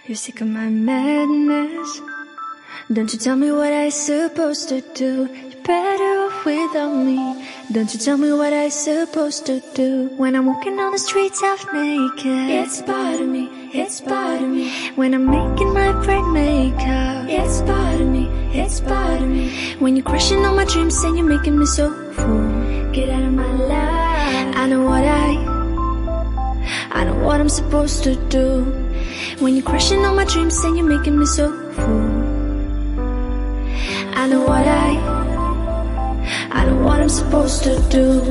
You're sick of my madness. Don't you tell me what I supposed to do. You're better off without me. Don't you tell me what I supposed to do. When I'm walking on the streets half naked, it's part of me, it's part of me. When I'm making my friend makeup, it's part of me, it's part of me. When you're crushing on my dreams and you're making me so full, get out of my life. I know what I'm supposed to do. When you're crushing on my dreams and you're making me so full, I know what I'm supposed to do.